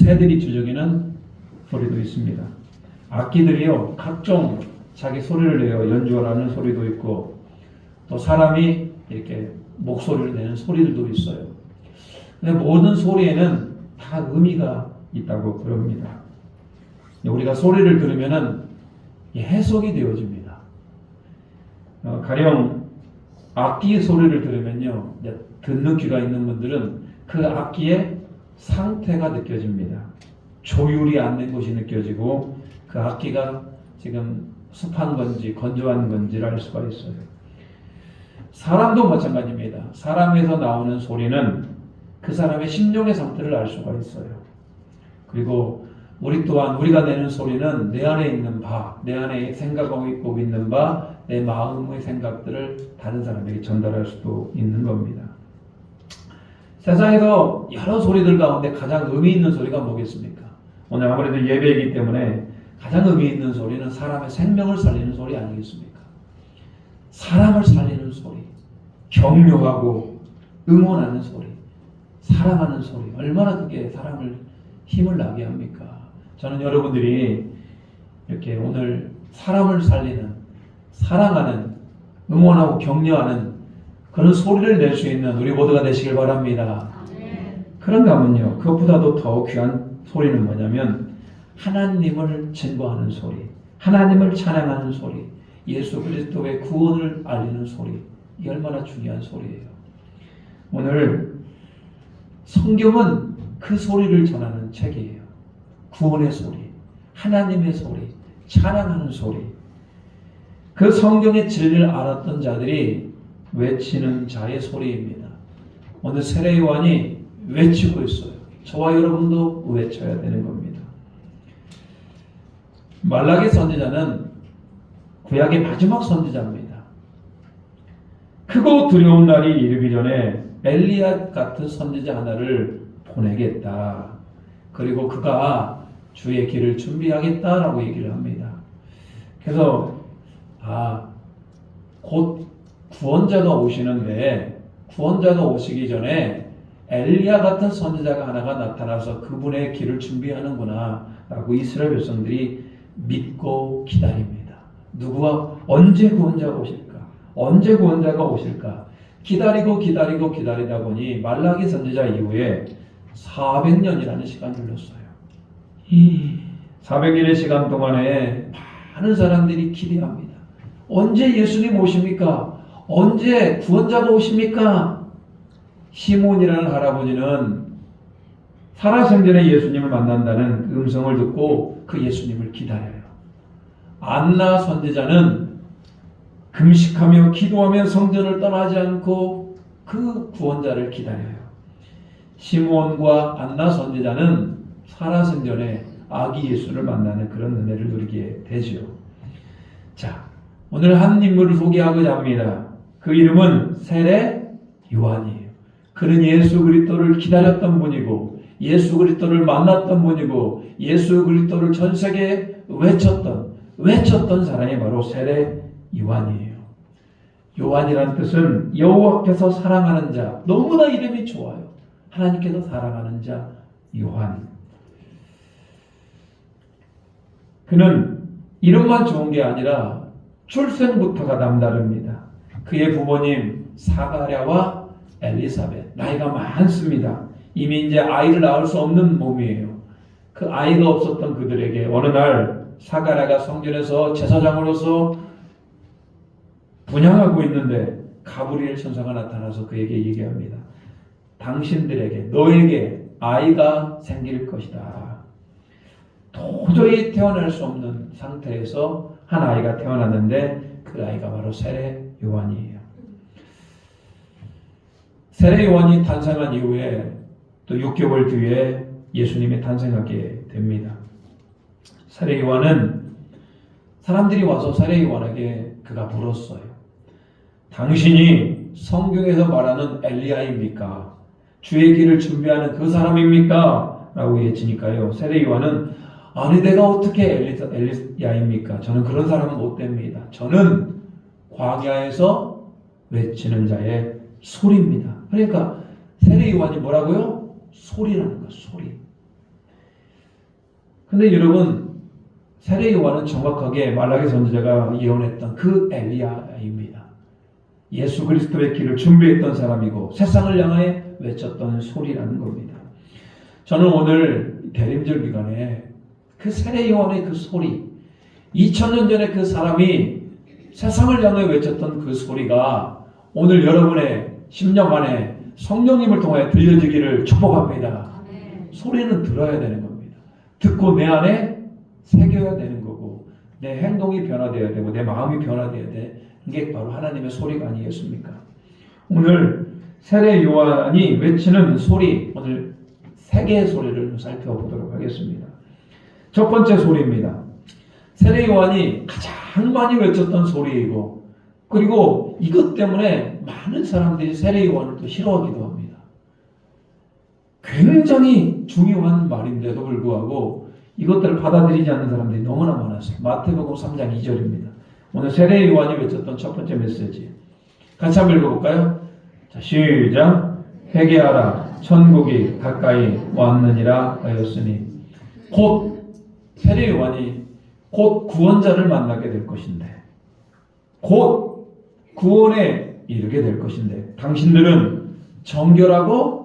새들이 주저기는 소리도 있습니다. 악기들이요, 각종 자기 소리를 내어 연주하는 소리도 있고, 또 사람이 이렇게 목소리를 내는 소리들도 있어요. 근데 모든 소리에는 다 의미가 있다고 그럽니다. 우리가 소리를 들으면은 해석이 되어집니다. 가령 악기의 소리를 들으면요, 듣는 귀가 있는 분들은 그 악기의 상태가 느껴집니다. 조율이 안 된 것이 느껴지고 그 악기가 지금 습한 건지 건조한 건지를 알 수가 있어요. 사람도 마찬가지입니다. 사람에서 나오는 소리는 그 사람의 심령의 상태를 알 수가 있어요. 그리고 우리 또한 우리가 내는 소리는 내 안에 있는 바, 내 안에 생각하고 있는 바, 내 마음의 생각들을 다른 사람에게 전달할 수도 있는 겁니다. 세상에서 여러 소리들 가운데 가장 의미 있는 소리가 뭐겠습니까? 오늘 아무래도 예배이기 때문에 가장 의미 있는 소리는 사람의 생명을 살리는 소리 아니겠습니까? 사람을 살리는 소리, 격려하고 응원하는 소리, 사랑하는 소리, 얼마나 그게 사람을 힘을 나게 합니까? 저는 여러분들이 이렇게 오늘 사람을 살리는, 사랑하는, 응원하고 격려하는 그런 소리를 낼 수 있는 우리 모두가 되시길 바랍니다. 그런가 하면요, 그것보다도 더 귀한 소리는 뭐냐면 하나님을 증거하는 소리, 하나님을 찬양하는 소리, 예수 그리스도의 구원을 알리는 소리, 이 얼마나 중요한 소리예요. 오늘 성경은 그 소리를 전하는 책이에요. 구원의 소리, 하나님의 소리, 찬양하는 소리. 그 성경의 진리를 알았던 자들이 외치는 자의 소리입니다. 오늘 세례 요한이 외치고 있어요. 저와 여러분도 외쳐야 되는 겁니다. 말라기 선지자는 구약의 마지막 선지자입니다. 크고 두려운 날이 이르기 전에 엘리야 같은 선지자 하나를 보내겠다. 그리고 그가 주의 길을 준비하겠다라고 얘기를 합니다. 그래서 곧 구원자가 오시는데 구원자가 오시기 전에 엘리야 같은 선지자가 하나가 나타나서 그분의 길을 준비하는구나 라고 이스라엘 백성들이 믿고 기다립니다. 누구와 언제 구원자가 오실까? 언제 구원자가 오실까? 기다리다 보니 말라기 선지자 이후에 400년이라는 시간이 흘렀어요. 이 400년의 시간 동안에 많은 사람들이 기대합니다. 언제 예수님 오십니까? 언제 구원자가 오십니까? 시몬이라는 할아버지는 살아생전에 예수님을 만난다는 그 음성을 듣고 그 예수님을 기다려요. 안나 선지자는 금식하며 기도하며 성전을 떠나지 않고 그 구원자를 기다려요. 시몬과 안나 선지자는 살아생전에 아기 예수를 만나는 그런 은혜를 누리게 되죠. 자, 오늘 한 인물을 소개하고자 합니다. 그 이름은 세례 요한이에요. 그는 예수 그리스도를 기다렸던 분이고 예수 그리스도를 만났던 분이고 예수 그리스도를 전 세계에 외쳤던 사람이 바로 세례 요한이에요. 요한이란 뜻은 여호와께서 사랑하는 자, 너무나 이름이 좋아요. 하나님께서 사랑하는 자 요한. 그는 이름만 좋은 게 아니라 출생부터가 남다릅니다. 그의 부모님 사가랴와 엘리사벳, 나이가 많습니다. 이미 이제 아이를 낳을 수 없는 몸이에요. 그 아이가 없었던 그들에게 어느 날 사가랴가 성전에서 제사장으로서 분향하고 있는데 가브리엘 천사가 나타나서 그에게 얘기합니다. 당신들에게, 너에게 아이가 생길 것이다. 도저히 태어날 수 없는 상태에서 한 아이가 태어났는데 그 아이가 바로 세례 요한이에요. 세례 요한이 탄생한 이후에 또 6개월 뒤에 예수님이 탄생하게 됩니다. 세례 요한은 사람들이 와서 세례 요한에게 그가 물었어요. 당신이 성경에서 말하는 엘리야입니까? 주의 길을 준비하는 그 사람입니까? 라고 외치니까요. 세례 요한은 아니 내가 어떻게 엘리야입니까? 저는 그런 사람은 못 됩니다. 저는 광야에서 외치는 자의 소리입니다. 그러니까 세례 요한이 뭐라고요? 소리라는 거, 소리. 근데 여러분, 세례 요한은 정확하게 말라기 선지자가 예언했던 그 엘리야입니다. 예수 그리스도의 길을 준비했던 사람이고 세상을 향하여 외쳤던 소리라는 겁니다. 저는 오늘 대림절 기간에 그 세례 요한의 그 소리, 2000년 전에 그 사람이 세상을 향해 외쳤던 그 소리가 오늘 여러분의 심령 안에 성령님을 통해 들려지기를 축복합니다. 소리는 들어야 되는 겁니다. 듣고 내 안에 새겨야 되는 거고 내 행동이 변화되어야 되고 내 마음이 변화되어야 돼. 이게 바로 하나님의 소리가 아니겠습니까? 오늘 세례 요한이 외치는 소리, 오늘 세 개의 소리를 살펴보도록 하겠습니다. 첫 번째 소리입니다. 세례 요한이 가장 많이 외쳤던 소리이고 그리고 이것 때문에 많은 사람들이 세례 요한을 또 싫어하기도 합니다. 굉장히 중요한 말인데도 불구하고 이것들을 받아들이지 않는 사람들이 너무나 많았어요. 마태복음 3장 2절입니다. 오늘 세례 요한이 외쳤던 첫 번째 메시지. 같이 한번 읽어볼까요? 자, 시작. 회개하라. 천국이 가까이 왔느니라 하였으니 곧 세례 요한이 곧 구원자를 만나게 될 것인데 곧 구원에 이르게 될 것인데 당신들은 정결하고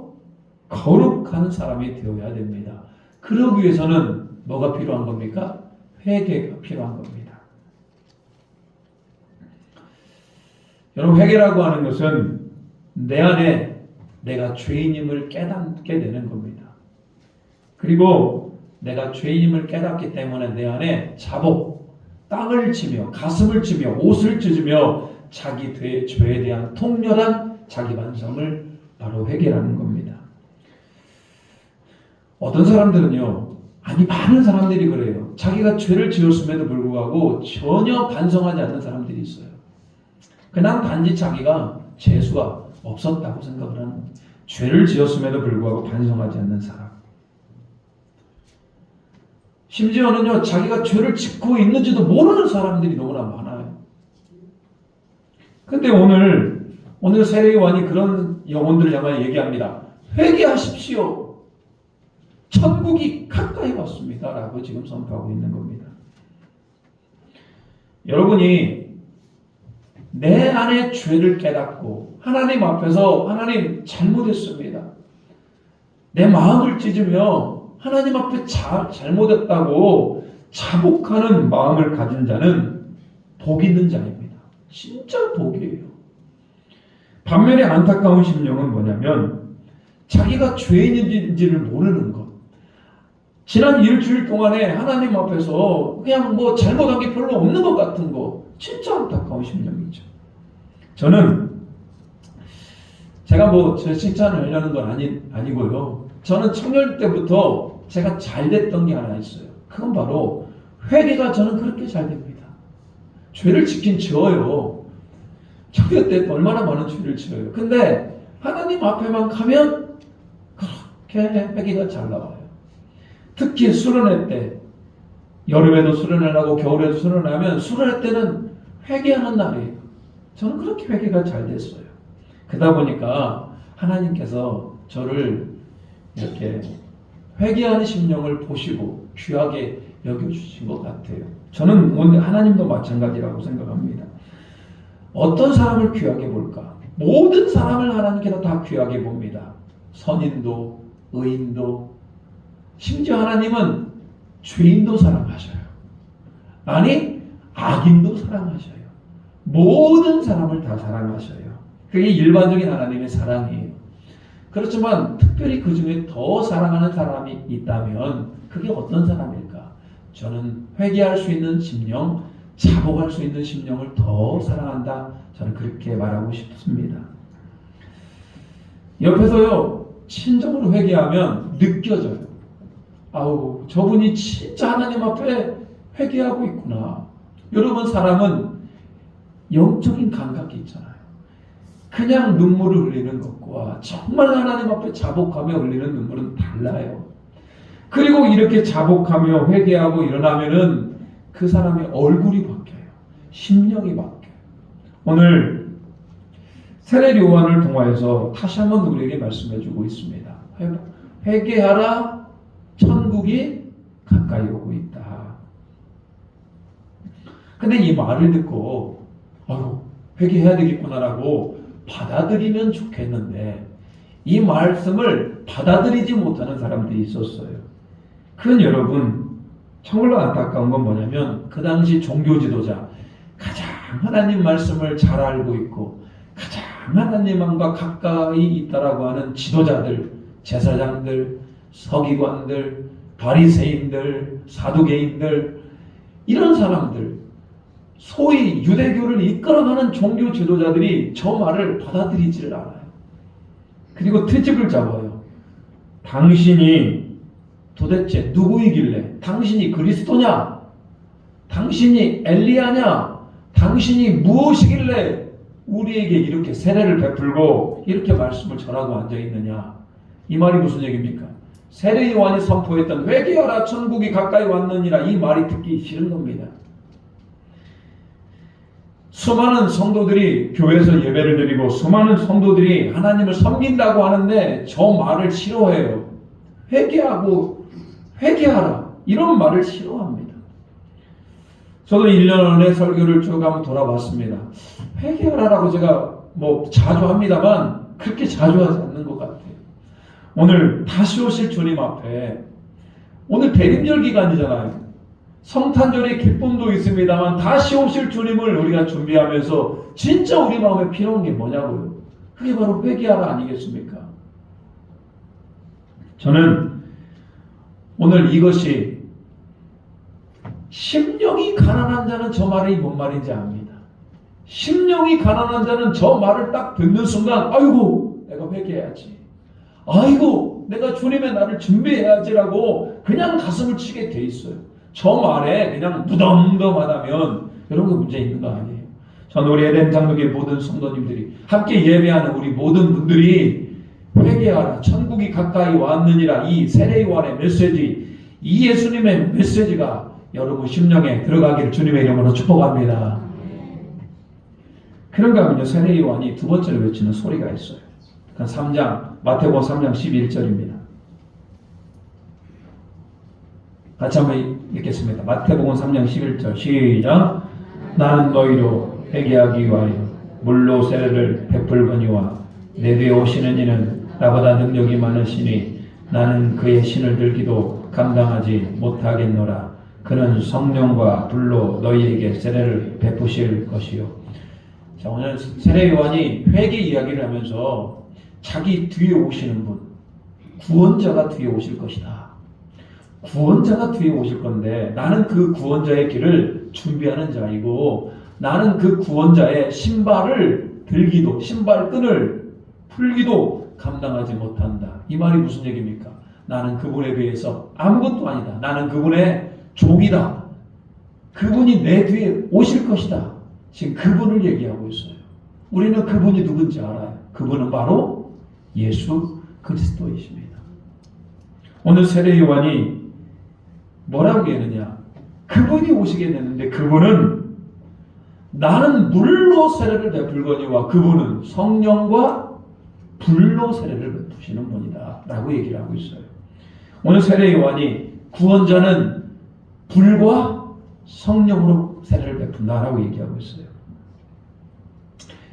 거룩한 사람이 되어야 됩니다. 그러기 위해서는 뭐가 필요한 겁니까? 회개가 필요한 겁니다. 여러분, 회개라고 하는 것은 내 안에 내가 죄인임을 깨닫게 되는 겁니다. 그리고 내가 죄인임을 깨닫기 때문에 내 안에 자복, 땅을 치며 가슴을 치며 옷을 찢으며 자기 죄에 대한 통렬한 자기 반성을 바로 회개라는 겁니다. 어떤 사람들은요, 아니 많은 사람들이 그래요. 자기가 죄를 지었음에도 불구하고 전혀 반성하지 않는 사람들이 있어요. 그냥 단지 자기가 재수가 없었다고 생각을 하는 거예요. 죄를 지었음에도 불구하고 반성하지 않는 사람. 심지어는요, 자기가 죄를 짓고 있는지도 모르는 사람들이 너무나 많아요. 근데 오늘 세례 요한이 그런 영혼들을 향하여 얘기합니다. 회개하십시오. 천국이 가까이 왔습니다. 라고 지금 선포하고 있는 겁니다. 여러분이 내 안에 죄를 깨닫고 하나님 앞에서 하나님 잘못했습니다. 내 마음을 찢으며 하나님 앞에 잘못했다고 자복하는 마음을 가진 자는 복 있는 자입니다. 진짜 복이에요. 반면에 안타까운 심령은 뭐냐면 자기가 죄인인지를 모르는 것. 지난 일주일 동안에 하나님 앞에서 그냥 뭐 잘못한 게 별로 없는 것 같은 거. 진짜 안타까운 심령이죠. 저는 제가 뭐 제 칭찬을 하려는 건 아니고요. 저는 청년 때부터 제가 잘 됐던 게 하나 있어요. 그건 바로 회개가 저는 그렇게 잘 됩니다. 죄를 짓긴 지어요. 청년 때 얼마나 많은 죄를 지어요. 근데 하나님 앞에만 가면 그렇게 회개가 잘 나와요. 특히 수련회 때, 여름에도 수련회를 하고 겨울에도 수련회를 하면 수련회 때는 회개하는 날이에요. 저는 그렇게 회개가 잘 됐어요. 그러다 보니까 하나님께서 저를 이렇게 회개하는 심령을 보시고 귀하게 여겨주신 것 같아요. 저는 오늘 하나님도 마찬가지라고 생각합니다. 어떤 사람을 귀하게 볼까? 모든 사람을 하나님께서 다 귀하게 봅니다. 선인도, 의인도, 심지어 하나님은 죄인도 사랑하셔요. 아니, 악인도 사랑하셔요. 모든 사람을 다 사랑하셔요. 그게 일반적인 하나님의 사랑이에요. 그렇지만 특별히 그 중에 더 사랑하는 사람이 있다면 그게 어떤 사람일까? 저는 회개할 수 있는 심령, 자복할 수 있는 심령을 더 사랑한다. 저는 그렇게 말하고 싶습니다. 옆에서요, 친정으로 회개하면 느껴져요. 아우, 저분이 진짜 하나님 앞에 회개하고 있구나. 여러분, 사람은 영적인 감각이 있잖아요. 그냥 눈물을 흘리는 것과 정말 하나님 앞에 자복하며 흘리는 눈물은 달라요. 그리고 이렇게 자복하며 회개하고 일어나면은 그 사람의 얼굴이 바뀌어요. 심령이 바뀌어요. 오늘 세례 요한을 통하여서 다시 한번 우리에게 말씀해 주고 있습니다. 회개하라, 천국이 가까이 가까이 오고 있다. 근데 이 말을 듣고 회개해야 되겠구나라고 받아들이면 좋겠는데 이 말씀을 받아들이지 못하는 사람들이 있었어요. 그건 여러분 정말로 안타까운 건 뭐냐면 그 당시 종교 지도자 가장 하나님 말씀을 잘 알고 있고 가장 하나님과 가까이 있다라고 하는 지도자들, 제사장들, 서기관들, 바리새인들, 사두개인들 이런 사람들 소위 유대교를 이끌어가는 종교 지도자들이 저 말을 받아들이지를 않아요. 그리고 트집을 잡아요. 당신이 도대체 누구이길래? 당신이 그리스도냐? 당신이 엘리야냐? 당신이 무엇이길래 우리에게 이렇게 세례를 베풀고 이렇게 말씀을 전하고 앉아있느냐? 이 말이 무슨 얘기입니까? 세례 요한이 선포했던 회개하라 천국이 가까이 왔느니라 이 말이 듣기 싫은 겁니다. 수많은 성도들이 교회에서 예배를 드리고 수많은 성도들이 하나님을 섬긴다고 하는데 저 말을 싫어해요. 회개하라 이런 말을 싫어합니다. 저도 1년 안에 설교를 쭉 한번 돌아봤습니다. 회개하라라고 제가 자주 합니다만 그렇게 자주 하지 않는 것 같아요. 오늘 다시 오실 주님 앞에 오늘 대림절 기간이잖아요. 성탄절의 기쁨도 있습니다만 다시 오실 주님을 우리가 준비하면서 진짜 우리 마음에 필요한 게 뭐냐고요. 그게 바로 회개하라 아니겠습니까? 저는 오늘 이것이 심령이 가난한 자는 저 말이 뭔 말인지 압니다. 심령이 가난한 자는 저 말을 딱 듣는 순간 아이고 내가 회개해야지. 아이고 내가 주님의 날을 준비해야지라고 그냥 가슴을 치게 돼 있어요. 저 말에 그냥 무덤덤하다면 여러분 문제 있는 거 아니에요. 저는 우리 에덴 장로교회 모든 성도님들이 함께 예배하는 우리 모든 분들이 회개하라 천국이 가까이 왔느니라 이 세례 요한의 메시지 이 예수님의 메시지가 여러분 심령에 들어가기를 주님의 이름으로 축복합니다. 그런가 하면요 세례 요한이 두 번째로 외치는 소리가 있어요. 3장 마태복음 3장 11절입니다. 같이 한번 읽겠습니다. 마태복음 3장 11절 시작. 나는 너희로 회개하기 위하여 물로 세례를 베풀거니와 내 뒤에 오시는 이는 나보다 능력이 많으시니 나는 그의 신을 들기도 감당하지 못하겠노라. 그는 성령과 불로 너희에게 세례를 베푸실 것이요. 자, 오늘 세례 요한이 회개 이야기를 하면서 자기 뒤에 오시는 분, 구원자가 뒤에 오실 것이다. 구원자가 뒤에 오실 건데 나는 그 구원자의 길을 준비하는 자이고 나는 그 구원자의 신발을 들기도 신발끈을 풀기도 감당하지 못한다. 이 말이 무슨 얘기입니까? 나는 그분에 비해서 아무것도 아니다. 나는 그분의 종이다. 그분이 내 뒤에 오실 것이다. 지금 그분을 얘기하고 있어요. 우리는 그분이 누군지 알아요. 그분은 바로 예수 그리스도이십니다. 오늘 세례 요한이 뭐라고 얘기하느냐? 그분이 오시게 되는데 그분은 나는 물로 세례를 베풀거니와 그분은 성령과 불로 세례를 베푸시는 분이다 라고 얘기를 하고 있어요. 오늘 세례 요한이 구원자는 불과 성령으로 세례를 베푼다라고 얘기하고 있어요.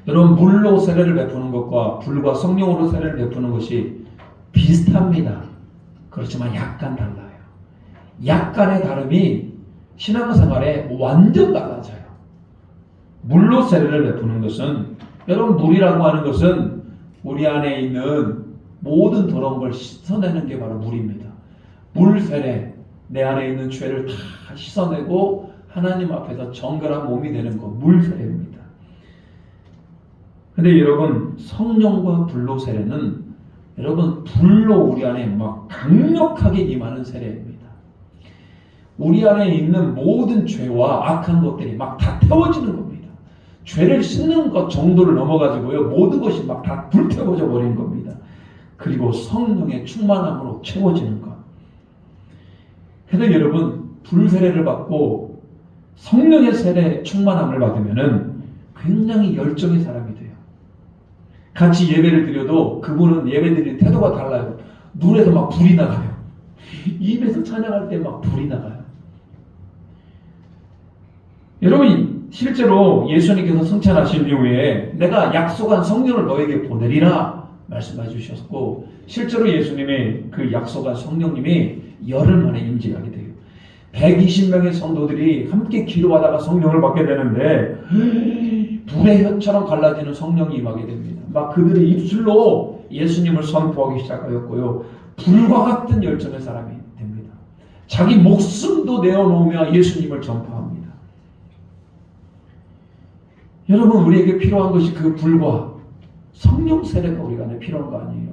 여러분 물로 세례를 베푸는 것과 불과 성령으로 세례를 베푸는 것이 비슷합니다. 그렇지만 약간 달라요. 약간의 다름이 신앙생활에 완전 달라져요. 물로 세례를 베푸는 것은 여러분 물이라고 하는 것은 우리 안에 있는 모든 더러운 걸 씻어내는 게 바로 물입니다. 물 세례 내 안에 있는 죄를 다 씻어내고 하나님 앞에서 정결한 몸이 되는 거 물 세례입니다. 근데 여러분 성령과 불로 세례는 여러분 불로 우리 안에 막 강력하게 임하는 세례입니다. 우리 안에 있는 모든 죄와 악한 것들이 막 다 태워지는 겁니다. 죄를 씻는 것 정도를 넘어가지고요 모든 것이 막 다 불태워져 버린 겁니다. 그리고 성령의 충만함으로 채워지는 것. 그래서 여러분 불세례를 받고 성령의 세례 충만함을 받으면은 굉장히 열정의 사람이 돼요. 같이 예배를 드려도 그분은 예배 드리는 태도가 달라요. 눈에서 막 불이 나가요. 입에서 찬양할 때 막 불이 나가요. 여러분, 실제로 예수님께서 승천하신 이후에 내가 약속한 성령을 너에게 보내리라 말씀해 주셨고, 실제로 예수님의 그 약속한 성령님이 열흘 만에 임재하게 돼요. 120명의 성도들이 함께 기도하다가 성령을 받게 되는데 불의 혀처럼 갈라지는 성령이 임하게 됩니다. 막 그들의 입술로 예수님을 선포하기 시작하였고요. 불과 같은 열정의 사람이 됩니다. 자기 목숨도 내어놓으며 예수님을 전파합니다. 여러분, 우리에게 필요한 것이 그 불과 성령 세례가 우리 안에 필요한 거 아니에요?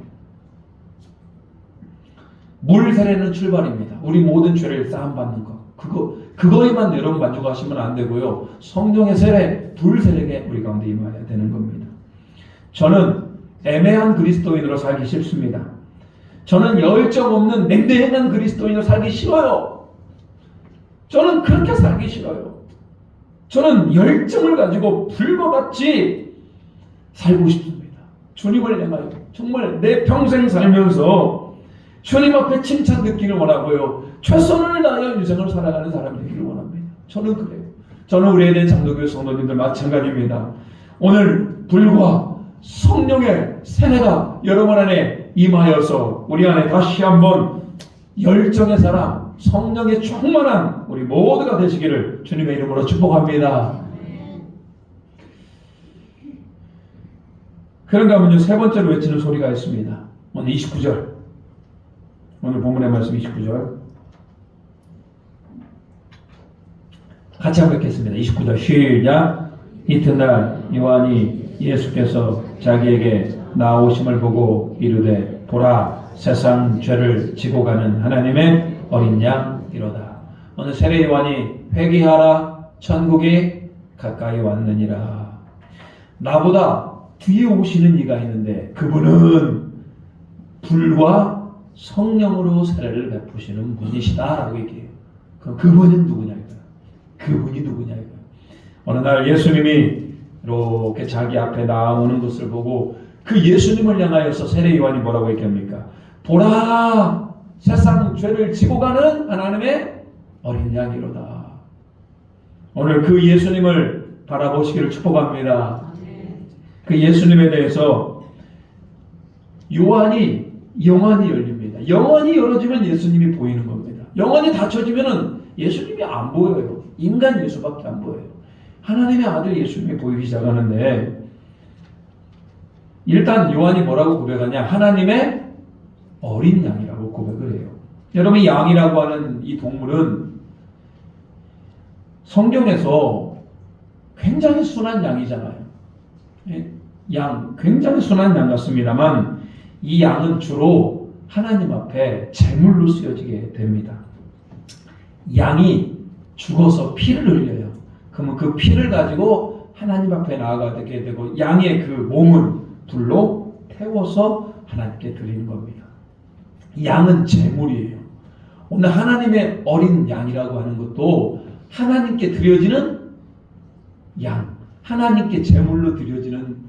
물 세례는 출발입니다. 우리 모든 죄를 사함받는 것. 그거에만 여러분 만족하시면 안 되고요. 성령의 세례, 불 세례에 우리 가운데 임해야 되는 겁니다. 저는 애매한 그리스도인으로 살기 싫습니다. 저는 열정 없는 냉랭한 그리스도인으로 살기 싫어요. 저는 그렇게 살기 싫어요. 저는 열정을 가지고 불과 같이 살고 싶습니다. 주님을 향하여 정말 내 평생 살면서 주님 앞에 칭찬 듣기를 원하고요. 최선을 다하여 인생을 살아가는 사람이 되기를 원합니다. 저는 그래요. 저는 우리 에덴 장로교회 성도님들 마찬가지입니다. 오늘 불과 성령의 세례가 여러분 안에 임하여서 우리 안에 다시 한번 열정의 사람, 성령의 충만한 우리 모두가 되시기를 주님의 이름으로 축복합니다. 그런가 하면요, 세 번째로 외치는 소리가 있습니다. 오늘 29절, 오늘 본문의 말씀 29절 같이 한번 읽겠습니다. 29절 시작. 이튿날 요한이 예수께서 자기에게 나오심을 보고 이르되 보라, 세상 죄를 지고 가는 하나님의 어린 양이로다. 오늘 세례 요한이 회개하라, 천국이 가까이 왔느니라. 나보다 뒤에 오시는 이가 있는데 그분은 불과 성령으로 세례를 베푸시는 분이시다라고 얘기해요. 그럼 그분은 누구냐 이거야. 그분이 누구냐 이거야. 어느 날 예수님이 이렇게 자기 앞에 나오는 것을 보고 그 예수님을 향하여서 세례 요한이 뭐라고 얘기합니까? 보라, 세상 죄를 지고 가는 하나님의 어린 양이로다. 오늘 그 예수님을 바라보시기를 축복합니다. 그 예수님에 대해서 요한이 영안이 열립니다. 영안이 열어지면 예수님이 보이는 겁니다. 영안이 닫혀지면 예수님이 안 보여요. 인간 예수밖에 안 보여요. 하나님의 아들 예수님이 보이기 시작하는데, 일단 요한이 뭐라고 고백하냐? 하나님의 어린 양이라고 고백을 해요. 여러분, 양이라고 하는 이 동물은 성경에서 굉장히 순한 양이잖아요. 양, 굉장히 순한 양 같습니다만 이 양은 주로 하나님 앞에 제물로 쓰여지게 됩니다. 양이 죽어서 피를 흘려요. 그러면 그 피를 가지고 하나님 앞에 나아가게 되고 양의 그 몸은 불로 태워서 하나님께 드리는 겁니다. 양은 제물이에요. 오늘 하나님의 어린 양이라고 하는 것도 하나님께 드려지는 양, 하나님께 제물로 드려지는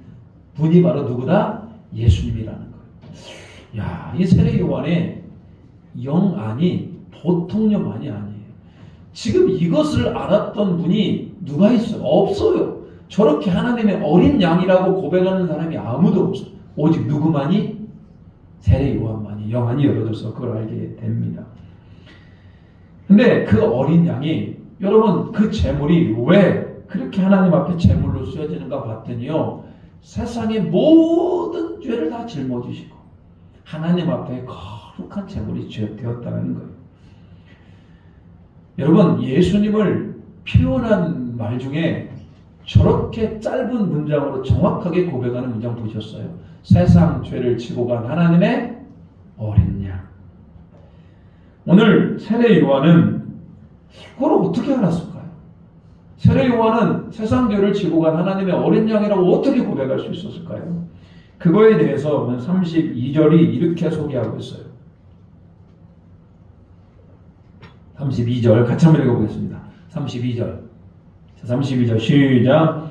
분이 바로 누구다? 예수님이라는 거예요. 야, 이 세례 요한의 영안이 보통 영안이 아니에요. 지금 이것을 알았던 분이 누가 있어요? 없어요. 저렇게 하나님의 어린 양이라고 고백하는 사람이 아무도 없어요. 오직 누구만이? 세례 요한만이 영안이 열어져서 그걸 알게 됩니다. 근데 그 어린 양이, 여러분, 그 제물이 왜 그렇게 하나님 앞에 제물로 쓰여지는가 봤더니요, 세상의 모든 죄를 다 짊어지시고 하나님 앞에 거룩한 제물이 되었다는 거예요. 여러분, 예수님을 표현한 말 중에 저렇게 짧은 문장으로 정확하게 고백하는 문장 보셨어요? 세상 죄를 지고 간 하나님의 어린 양. 오늘 세례 요한은 그걸 어떻게 알았을까요? 세례 요한은 세상 죄를 지고 간 하나님의 어린 양이라고 어떻게 고백할 수 있었을까요? 그거에 대해서 32절이 이렇게 소개하고 있어요. 32절 같이 한번 읽어보겠습니다. 32절. 32절 시작.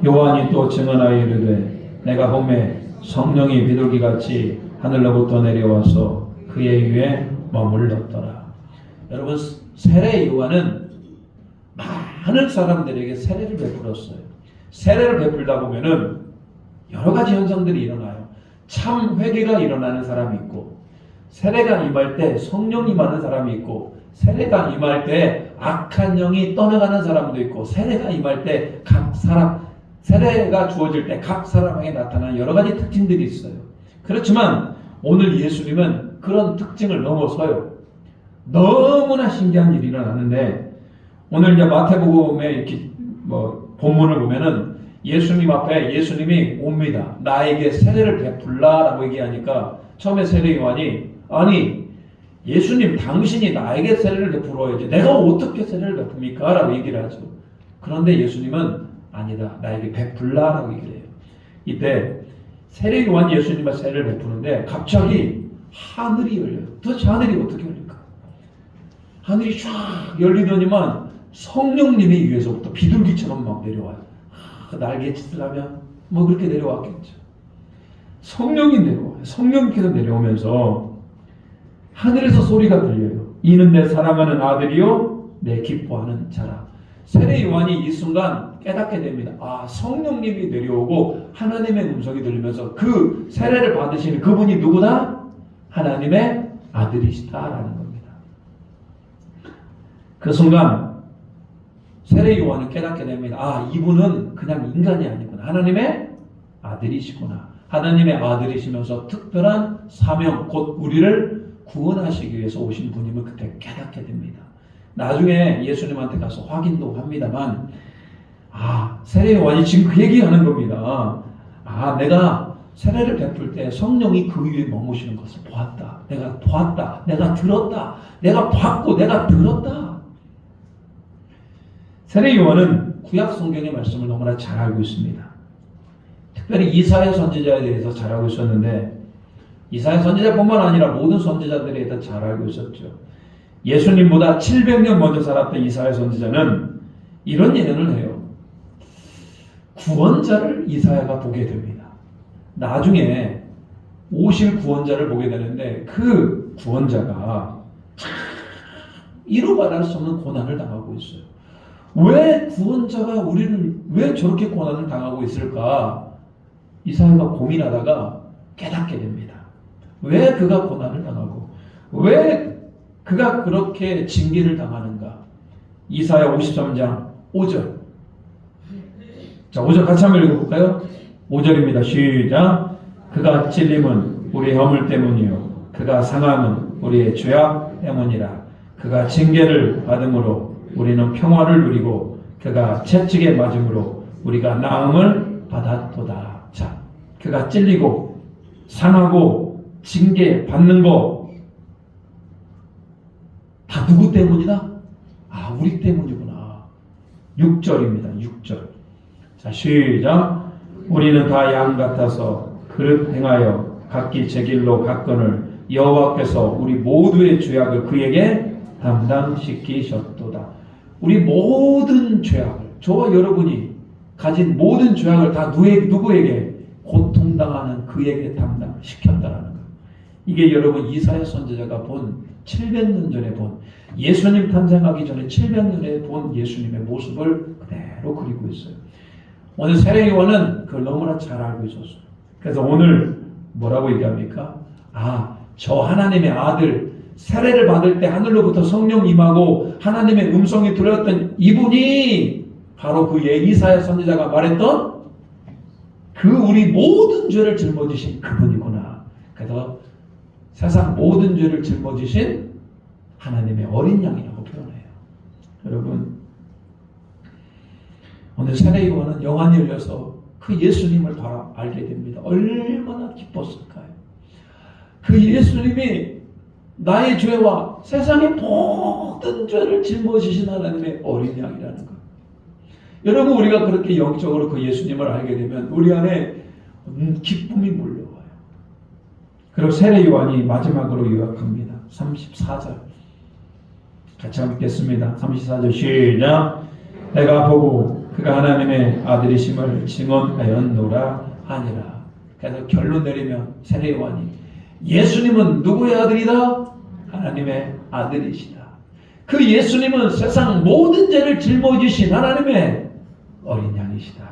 요한이 또 증언하여 이르되 내가 보매 성령이 비둘기같이 하늘로부터 내려와서 그의 위에 머물렀더라. 여러분, 세례 요한은 많은 사람들에게 세례를 베풀었어요. 세례를 베풀다 보면은 여러 가지 현상들이 일어나요. 참 회개가 일어나는 사람이 있고, 세례가 임할 때 성령이 임하는 사람이 있고, 세례가 임할 때 악한 영이 떠나가는 사람도 있고, 세례가 임할 때 각 사람, 세례가 주어질 때 각 사람에게 나타나는 여러 가지 특징들이 있어요. 그렇지만 오늘 예수님은 그런 특징을 넘어서요. 너무나 신기한 일이 일어났는데, 오늘 이제 마태복음에 이렇게 본문을 보면은 예수님 앞에 예수님이 옵니다. 나에게 세례를 베풀라라고 얘기하니까 처음에 세례 요한이 아니 예수님 당신이 나에게 세례를 베풀어야지 내가 어떻게 세례를 베풉니까? 라고 얘기를 하죠. 그런데 예수님은 아니다. 나에게 베풀라라고 얘기를 해요. 이때 세례 요한이 예수님의 세례를 베푸는데 갑자기 하늘이 열려요. 도대체 하늘이 어떻게 열릴까? 하늘이 쫙 열리더니만 성령님이 위에서부터 비둘기처럼 막 내려와요. 날개짓을 하면 뭐 그렇게 내려왔겠죠. 성령이 내려와요. 성령께서 내려오면서 하늘에서 소리가 들려요. 이는 내 사랑하는 아들이요 내 기뻐하는 자라. 세례 요한이 이 순간 깨닫게 됩니다. 아, 성령님이 내려오고 하나님의 음성이 들리면서 그 세례를 받으시는 그분이 누구다? 하나님의 아들이시다라는 겁니다. 그 순간 세례 요한은 깨닫게 됩니다. 아, 이분은 그냥 인간이 아니구나. 하나님의 아들이시구나. 하나님의 아들이시면서 특별한 사명, 곧 우리를 구원하시기 위해서 오신 분임을 그때 깨닫게 됩니다. 나중에 예수님한테 가서 확인도 합니다만, 아, 세례 요한이 지금 그 얘기하는 겁니다. 아, 내가 세례를 베풀 때 성령이 그 위에 머무시는 것을 보았다. 내가 보았다. 내가 들었다. 내가 봤고 내가 들었다. 세례 요한은 구약 성경의 말씀을 너무나 잘 알고 있습니다. 특별히 이사야 선지자에 대해서 잘 알고 있었는데, 이사야 선지자뿐만 아니라 모든 선지자들에 대해서 잘 알고 있었죠. 예수님보다 700년 먼저 살았던 이사야 선지자는 이런 예언을 해요. 구원자를 이사야가 보게 됩니다. 나중에 오실 구원자를 보게 되는데 그 구원자가 이루 말할 수 없는 고난을 당하고 있어요. 왜 구원자가 우리를 왜 저렇게 고난을 당하고 있을까? 이사야가 고민하다가 깨닫게 됩니다. 왜 그가 고난을 당하고 왜 그가 그렇게 징계를 당하는가? 이사야 53장 5절. 자, 5절 같이 한번 읽어볼까요? 5절입니다. 시작. 그가 찔림은 우리 허물 때문이요 그가 상함은 우리의 죄악 때문이라. 그가 징계를 받음으로 우리는 평화를 누리고 그가 채찍에 맞음으로 우리가 나음을 받았도다. 자, 그가 찔리고 상하고 징계 받는 거 다 누구 때문이다? 아, 우리 때문이구나. 6절입니다. 6절. 자, 시작. 우리는 다 양 같아서 그릇 행하여 각기 제 길로 갔거늘 여호와께서 우리 모두의 죄악을 그에게 담당시키셨도다. 우리 모든 죄악을, 저와 여러분이 가진 모든 죄악을 다 누구에게? 고통당하는 그에게 담당시켰다라는 거예요. 이게 여러분 이사야 선지자가 본 700년 전에 본 예수님 탄생하기 전에 700년에 본 예수님의 모습을 그대로 그리고 있어요. 오늘 세례 요한은 그걸 너무나 잘 알고 있었어요. 그래서 오늘 뭐라고 얘기합니까? 아, 저 하나님의 아들 세례를 받을 때 하늘로부터 성령 임하고 하나님의 음성이 들렸던 이분이 바로 그 이사야 선지자가 말했던 그 우리 모든 죄를 짊어지신 그분이구나. 그래서 세상 모든 죄를 짊어지신 하나님의 어린 양이라고 표현해요. 여러분, 오늘 세례 요한은 영안이 열려서 그 예수님을 알게 됩니다. 얼마나 기뻤을까요? 그 예수님이 나의 죄와 세상의 모든 죄를 짊어지신 하나님의 어린 양이라는 것. 여러분, 우리가 그렇게 영적으로 그 예수님을 알게 되면 우리 안에 기쁨이 몰려와요. 그리고 세례 요한이 마지막으로 요약합니다. 34절 같이 한번 읽겠습니다. 34절 시작. 내가 보고 그가 하나님의 아들이심을 증언하였노라 하니라. 그래서 결론 내리면 세례 요한이 예수님은 누구의 아들이다? 하나님의 아들이시다. 그 예수님은 세상 모든 죄를 짊어지신 하나님의 어린 양이시다.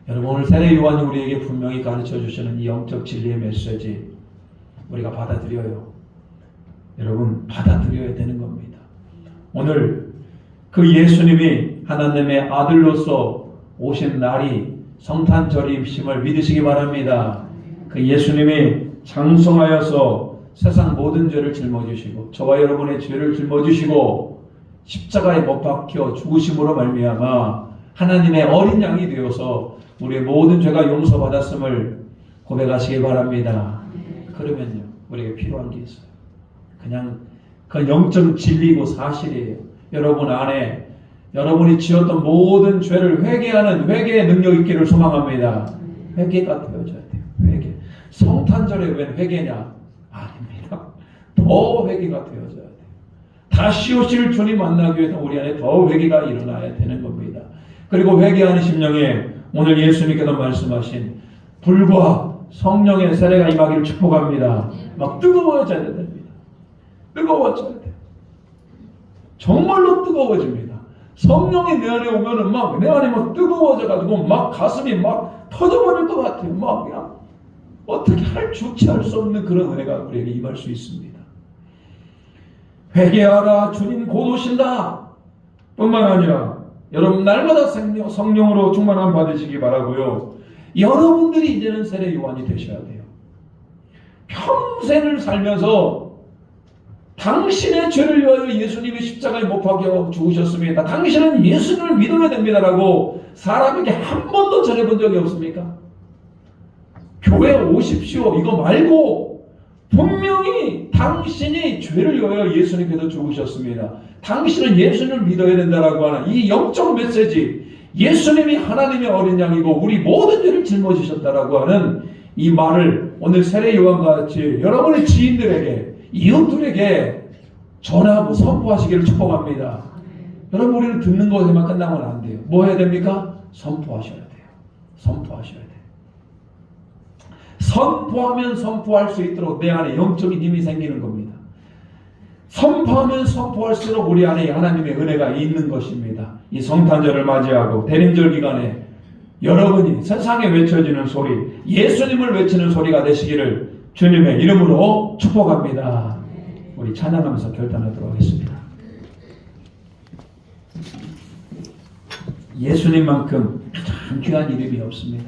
여러분, 오늘 세례 요한이 우리에게 분명히 가르쳐 주시는 이 영적 진리의 메시지 우리가 받아들여요. 여러분, 받아들여야 되는 겁니다. 오늘 그 예수님이 하나님의 아들로서 오신 날이 성탄절임심을 믿으시기 바랍니다. 그 예수님이 장성하여서 세상 모든 죄를 짊어지시고 저와 여러분의 죄를 짊어지시고 십자가에 못 박혀 죽으심으로 말미암아 하나님의 어린 양이 되어서 우리의 모든 죄가 용서받았음을 고백하시기 바랍니다. 그러면요, 우리에게 필요한 게 있어요. 그냥 그 영적 진리고 사실이에요. 여러분 안에 여러분이 지었던 모든 죄를 회개하는 회개의 능력 있기를 소망합니다. 회개가 되어져야 돼요. 회개. 성탄절에 웬 회개냐? 아닙니다. 더 회개가 되어져야 돼요. 다시 오실 주님 만나기 위해서 우리 안에 더 회개가 일어나야 되는 겁니다. 그리고 회개하는 심령에 오늘 예수님께서 말씀하신 불과 성령의 세례가 임하기를 축복합니다. 막 뜨거워져야 됩니다. 뜨거워져야 돼요. 정말로 뜨거워집니다. 성령이 내 안에 오면은 막 내 안에 막 뜨거워져가지고 막 가슴이 막 터져버릴 것 같아요. 막 그냥 어떻게 주체할 수 없는 그런 은혜가 우리에게 임할 수 있습니다. 회개하라, 주님 곧 오신다 뿐만 아니라 여러분 날마다 성령으로 충만함 받으시기 바라고요. 여러분들이 이제는 세례 요한이 되셔야 돼요. 평생을 살면서 당신의 죄를 위하여 예수님이 십자가에 못 박혀 죽으셨습니다. 당신은 예수님을 믿어야 됩니다라고 사람에게 한 번도 전해본 적이 없습니까? 교회 오십시오 이거 말고 분명히 당신이 죄를 위하여 예수님께서 죽으셨습니다. 당신은 예수님을 믿어야 된다라고 하는 이 영적 메시지, 예수님이 하나님의 어린 양이고 우리 모든 죄를 짊어지셨다라고 하는 이 말을 오늘 세례 요한과 같이 여러분의 지인들에게, 이웃들에게 전하고 선포하시기를 축복합니다. 여러분, 우리는 듣는 것에만 끝나면 안 돼요. 뭐 해야 됩니까? 선포하셔야 돼요. 선포하셔야 돼요. 선포하면 선포할 수 있도록 내 안에 영적인 힘이 생기는 겁니다. 선포하면 선포할수록 우리 안에 하나님의 은혜가 있는 것입니다. 이 성탄절을 맞이하고 대림절 기간에 여러분이 세상에 외쳐지는 소리, 예수님을 외치는 소리가 되시기를 주님의 이름으로 축복합니다. 우리 찬양하면서 결단하도록 하겠습니다. 예수님만큼 가장 귀한 이름이 없습니다.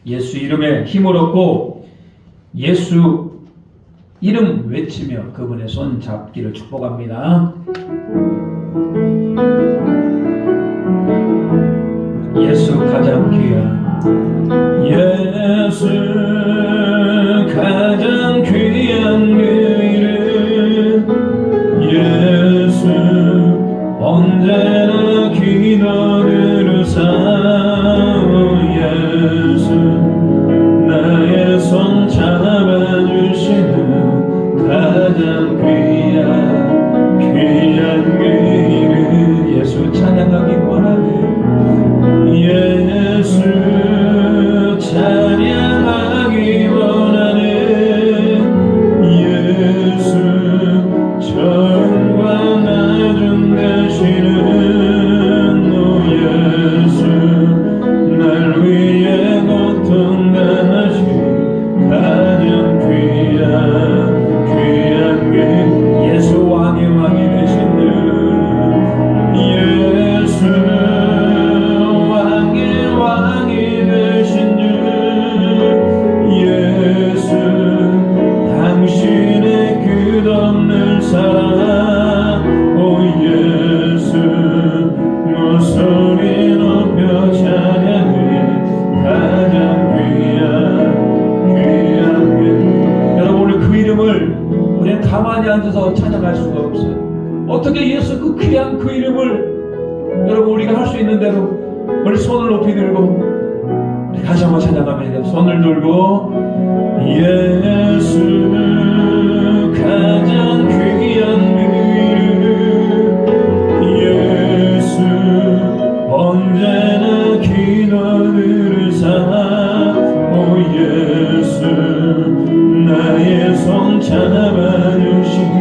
예수 이름에 힘을 얻고 예수 이름 외치며 그분의 손 잡기를 축복합니다. 예수 가장 귀한, 예수 가장 귀한 그 이름, 예수 언제나 기도 들으사, 예수 나의 손 잡아주시는 가장 귀한 그 이름. 예수 찬양하기 원하네. 예수 찬양하기 원하네. 예수 전과 낮은 되시는 오 예수 날 위해 고통 당하신 가장 귀한 예수 왕의 왕이 되신 늘 예수 가만히 앉아서 찬양할 수가 없어요. 어떻게 예수 그 귀한 그 이름을 여러분 우리가 할 수 있는 대로 우리 손을 높이 들고 우리 다시 한번 찬양합니다. 손을 들고 예수 가장 귀한 그 이름, 예수 언제나 기도 들으사, 오 예수 나의 손 잡아주시고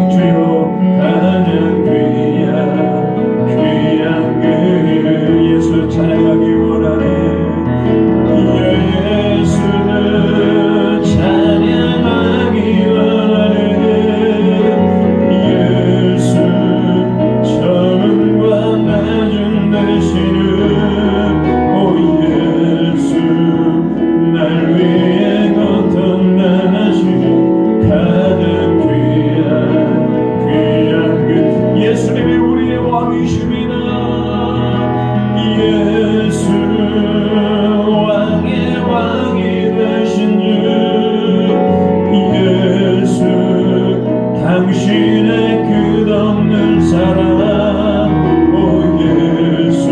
당신의 끝없는 사랑 오 예수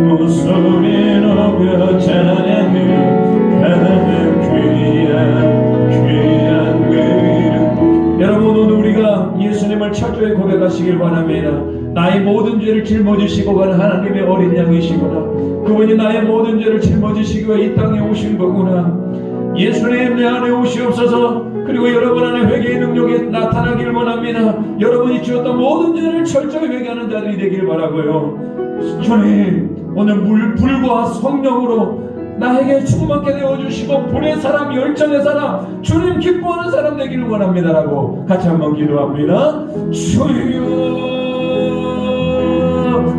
목소리 높여 찬양해 가장 귀한 그 이름. 여러분 오늘 우리가 예수님을 철저히 고백하시길 바랍니다. 나의 모든 죄를 짊어지시고 가는 하나님의 어린 양이시구나. 그분이 나의 모든 죄를 짊어지시기 위해 이 땅에 오신 거구나. 예수님 내 안에 오시옵소서. 그리고 여러분 안에 회개의 능력이 나타나길 원합니다. 여러분이 지었던 모든 죄를 철저히 회개하는 자들이 되길 바라고요. 주님 오늘 불과 성령으로 나에게 충만케 되어주시고 불의 사람 열정의 사람 주님 기뻐하는 사람 되기를 원합니다라고 같이 한번 기도합니다. 주여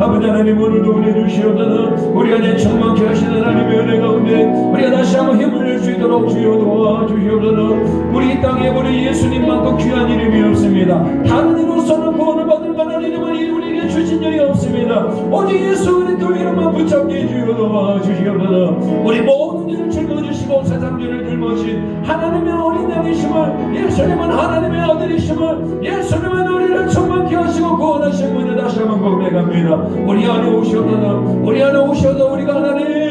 아버지 하나님 오늘도 은혜 주시옵소서. 우리 안에 충만케 하시는 하나님의 은혜 가운데 우리가 다시 한번 힘을 낼 수 있도록 주여 도와주시옵소서. 우리 이 땅에 우리 예수님만큼 귀한 이름이 없습니다. 다른 이로서는 구원을 받을 만한 이름은 우리에게 주신 일이 없습니다. 오직 예수 그리스도 이름만 붙잡게 주여 도와주시옵소서. 우리 모든 일을 짊어지시고 세상 죄를 짊어진 하나님의 어린 양이심을 예수님은 하나님의 아들이심을 예수님은 우리를 충만케 하시고 구원하신 분을 다시 한번 고백합니다. 우리 안에 오셔서 우리 안에 오셔서 우리가 하나님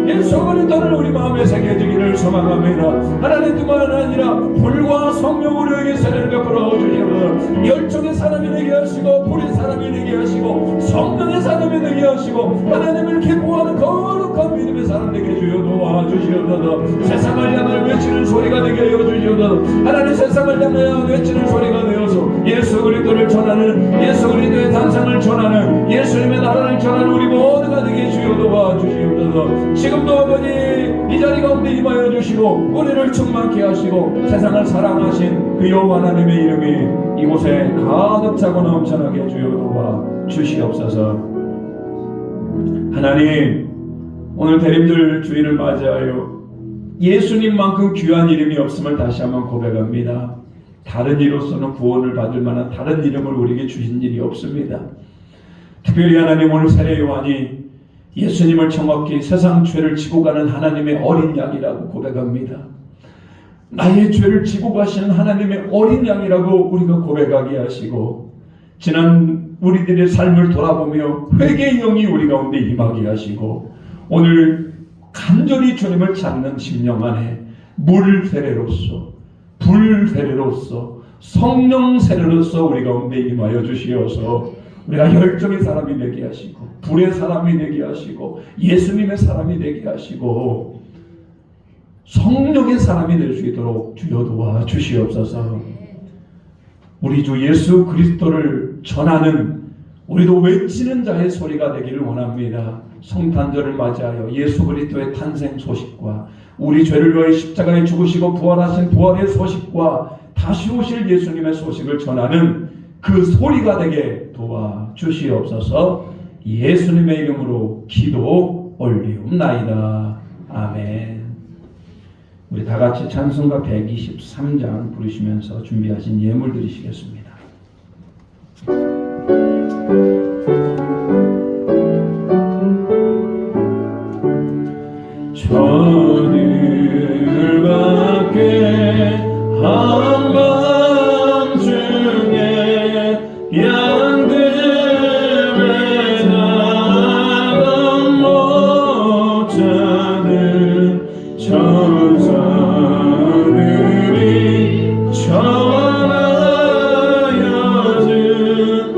예수 그리스도를 우리 마음에 새겨지기를 소망합니다. 하나님뿐만 아니라 불과 성령 우리에게 세례를 베풀어 주시옵소서. 열정의 사람이 되게 하시고 불의 사람이 되게 하시고 성령의 사람이 되게 하시고 하나님을 기뻐하는 거룩한 믿음의 사람 되게 주여 도와주시옵소서. 세상을 향해 외치는 소리가 되게 하여 주시옵소서. 하나님 세상을 향해 외치는 소리가 되어서 예수 그리스도를 전하는 예수 그리스도의 탄생을 전하는 예수님의 나라를 전하는 우리 모두가 되게 주여 도와주시옵소서. 지금도 아버지 이 자리 가운데 임하여 주시고 우리를 충만케 하시고 세상을 사랑하신 그 여호와 하나님의 이름이 이곳에 가득 차고 넘쳐나게 주여 도와주시옵소서. 하나님 오늘 대림절 주일을 맞이하여 예수님만큼 귀한 이름이 없음을 다시 한번 고백합니다. 다른 이로서는 구원을 받을 만한 다른 이름을 우리에게 주신 일이 없습니다. 특별히 하나님 오늘 세례 요한이 예수님을 정확히 세상 죄를 지고 가는 하나님의 어린 양이라고 고백합니다. 나의 죄를 지고 가시는 하나님의 어린 양이라고 우리가 고백하게 하시고 지난 우리들의 삶을 돌아보며 회개의 영이 우리 가운데 임하게 하시고 오늘 간절히 주님을 찾는 심령 안에 물 세례로서 불 세례로서 성령 세례로서 우리 가운데 임하여 주시어서 우리가 열정의 사람이 되게 하시고 불의 사람이 되게 하시고 예수님의 사람이 되게 하시고 성령의 사람이 될 수 있도록 주여 도와주시옵소서. 우리 주 예수 그리스도를 전하는 우리도 외치는 자의 소리가 되기를 원합니다. 성탄절을 맞이하여 예수 그리스도의 탄생 소식과 우리 죄를 위하여 십자가에 죽으시고 부활하신 부활의 소식과 다시 오실 예수님의 소식을 전하는 그 소리가 되게 도와주시옵소서. 예수님의 이름으로 기도 올리옵나이다. 아멘. 우리 다같이 찬송가 123장 부르시면서 준비하신 예물 드리시겠습니다. 저들밖에 한밤중에 양들의 나간 못 자는 천사들이 전하여준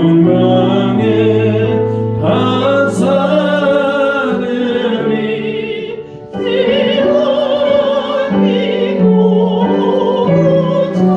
건강에 한 사람들이 뛰어내고 전하고 내 몸이가 하여라서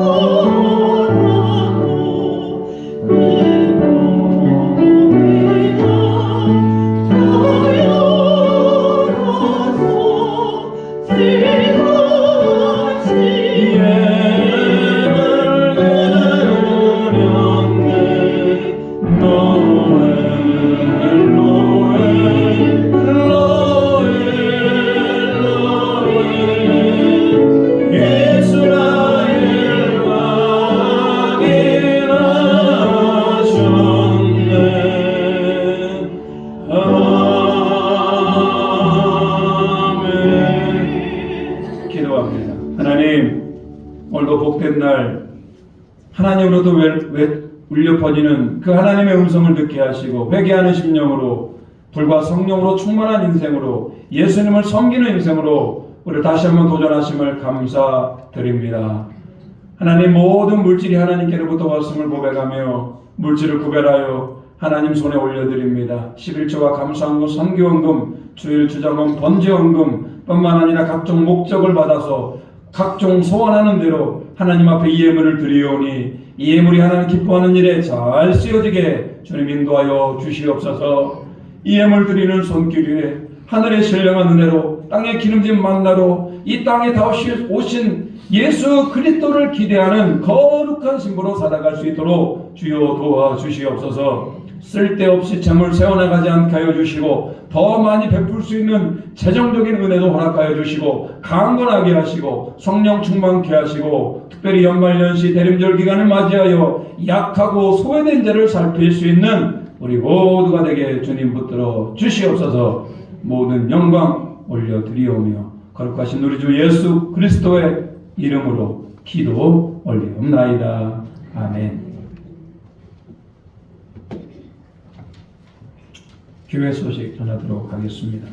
새같이 기도합니다. 하나님, 오늘도 복된 날 하나님으로도 울려 퍼지는 그 하나님의 음성을 듣게 하시고 회개하는 심령으로 불과 성령으로 충만한 인생으로 예수님을 섬기는 인생으로 우리를 다시 한번 도전하심을 감사드립니다. 하나님, 모든 물질이 하나님께로부터 왔음을 고백하며 물질을 구별하여 하나님 손에 올려드립니다. 11조와 감사헌금, 선교헌금, 주일 주정헌, 번제헌금 뿐만 아니라 각종 목적을 받아서 각종 소원하는 대로 하나님 앞에 이 예물을 드리오니 이 예물이 하나님 기뻐하는 일에 잘 쓰여지게 주님 인도하여 주시옵소서. 이 예물 드리는 손길 위에 하늘의 신령한 은혜로 땅의 기름진 만나로 이 땅에 다 오신 예수 그리스도를 기대하는 거룩한 신부로 살아갈 수 있도록 주여 도와주시옵소서. 쓸데없이 재물 세워나가지 않게 하여 주시고 더 많이 베풀 수 있는 재정적인 은혜도 허락하여 주시고 강건하게 하시고 성령 충만케 하시고 특별히 연말연시 대림절 기간을 맞이하여 약하고 소외된 자를 살필 수 있는 우리 모두가 되게 주님 붙들어 주시옵소서. 모든 영광 올려드리오며 거룩하신 우리 주 예수 그리스도의 이름으로 기도 올리옵나이다. 아멘. 교회 소식 전하도록 하겠습니다.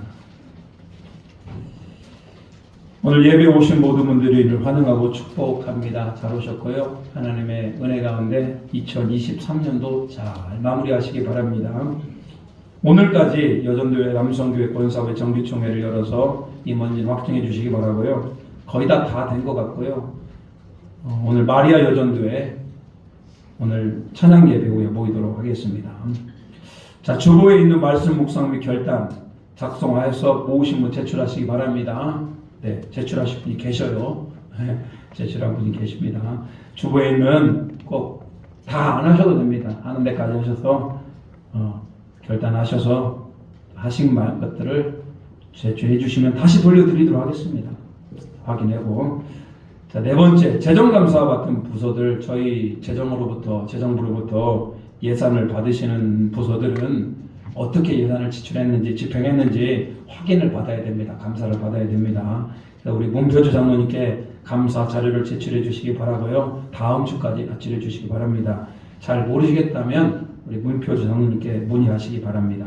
오늘 예배 오신 모든 분들을 환영하고 축복합니다. 잘 오셨고요. 하나님의 은혜 가운데 2023년도 잘 마무리하시기 바랍니다. 오늘까지 여전도회 남성교회 권사회 정기총회를 열어서 임원진 확정해 주시기 바라고요. 거의 다 된 것 같고요. 오늘 마리아 여전도회 오늘 찬양 예배 후에 모이도록 하겠습니다. 자, 주보에 있는 말씀 묵상 및 결단 작성하여서 모으신 분 제출하시기 바랍니다. 네, 제출하실 분이 계셔요. 제출한 분이 계십니다. 주보에 있는 꼭 다 안 하셔도 됩니다. 하는 데까지 하셔서 결단하셔서 하신 것들을 제출해 주시면 다시 돌려드리도록 하겠습니다. 확인하고. 자, 네 번째, 재정감사와 같은 부서들, 저희 재정부로부터 예산을 받으시는 부서들은 어떻게 예산을 지출했는지 집행했는지 확인을 받아야 됩니다. 감사를 받아야 됩니다. 그래서 우리 문표주 장로님께 감사 자료를 제출해 주시기 바라고요. 다음 주까지 제출해 주시기 바랍니다. 잘 모르시겠다면 우리 문표주 장로님께 문의하시기 바랍니다.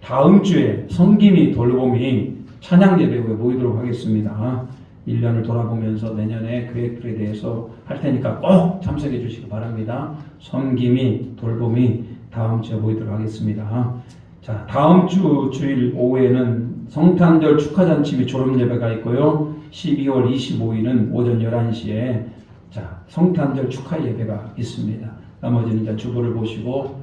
다음 주에 성김이 돌봄이 찬양 예배 후에 모이도록 하겠습니다. 1년을 돌아보면서 내년에 계획들에 대해서 할 테니까 꼭 참석해 주시기 바랍니다. 섬김이 돌봄이 다음 주에 모이도록 하겠습니다. 자, 다음 주 주일 오후에는 성탄절 축하잔치 및 졸업예배가 있고요. 12월 25일은 오전 11시에 자, 성탄절 축하 예배가 있습니다. 나머지는 이제 주보를 보시고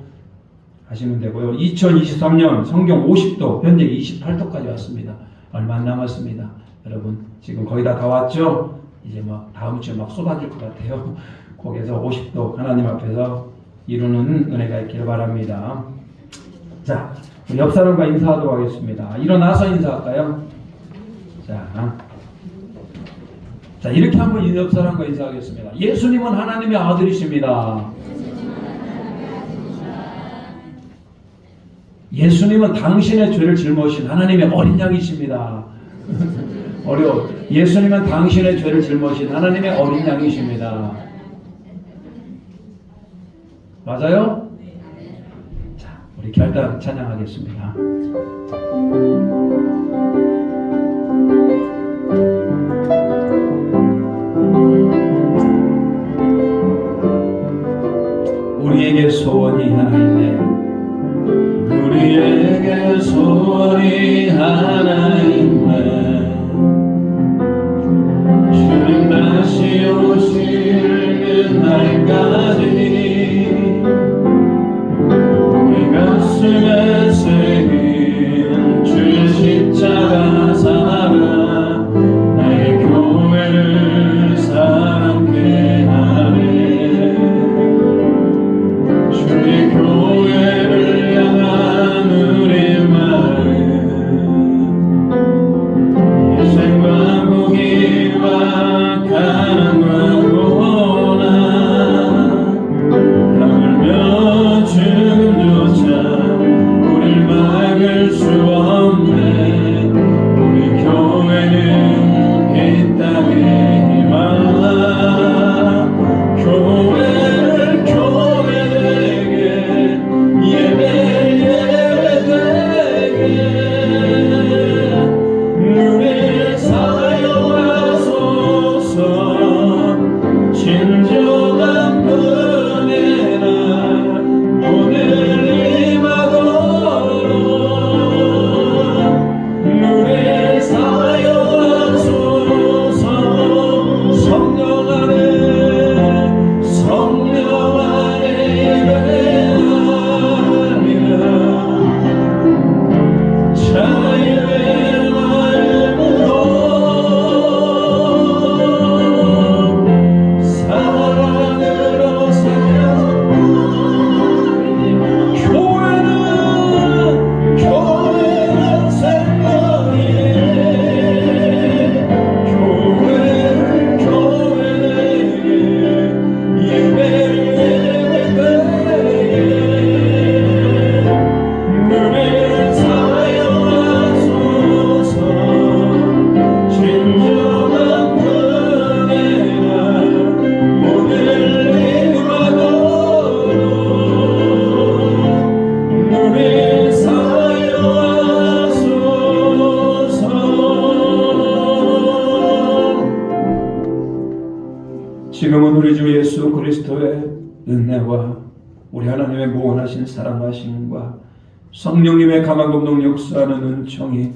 하시면 되고요. 2023년 성경 50도, 현재 28도까지 왔습니다. 얼마 안 남았습니다. 여러분 지금 거의 다 왔죠? 이제 막 다음 주에 막 쏟아질 것 같아요. 거기에서 50도 하나님 앞에서 이루는 은혜가 있기를 바랍니다. 자, 우리 옆 사람과 인사하도록 하겠습니다. 일어나서 인사할까요? 자, 이렇게 한번 옆 사람과 인사하겠습니다. 예수님은 하나님의 아들이십니다. 예수님은 당신의 죄를 짊어진 하나님의 어린 양이십니다. 어려워. 예수님은 당신의 죄를 짊어진 하나님의 어린 양이십니다. 맞아요? 자, 우리 결단 찬양하겠습니다. 소원이 하나 있네요. 우리에게 소원이 하나 있네. 주님 다시 오실 그날까지 우리 가슴에 새긴 주의 십자가 살아 나의 교회를 사랑케 하네. 주의 교회를 향한 우리 마음 희생과 포기와 가난과 고난 하물며 죽음조차 우릴 막을 수 없네. 우리 교회는 이 땅의 희망. 교회를 교회되게 예배 예배되게 우리 사용하소서. 진정한 은혜나 오늘 임하도록 우리 사용하소서. 성령 안에 예배합니다. 자유의 마음으로 사랑으로 살아. 교회는 생명이네. 교회를 교회되게 예배를 예배되게 우리 사용하소서. 진정한 은혜가 오늘 임하도록 우리 사용하소서. 지금은 우리 주 예수 그리스도의 은혜와 우리 하나님의 무한하신 사랑하심과 성령님의 감화감동 역사하는 은총이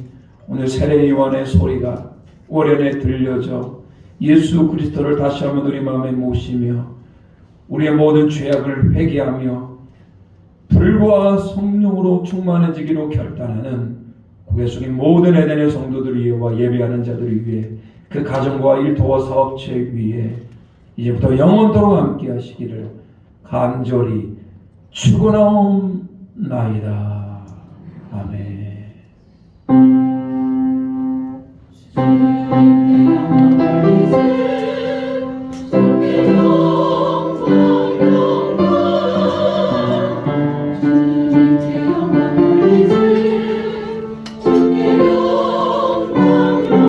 오늘 세례 요한의 소리가 오련에 들려져 예수 그리스도를 다시 한번 우리 마음에 모시며 우리의 모든 죄악을 회개하며 불과 성령으로 충만해지기로 결단하는 고개 숙인 모든 에덴의 성도들 위에와 예배하는 자들 위에 그 가정과 일터와 사업체 위에 이제부터 영원토록 함께 하시기를 간절히 축원하옵나이다. 아멘.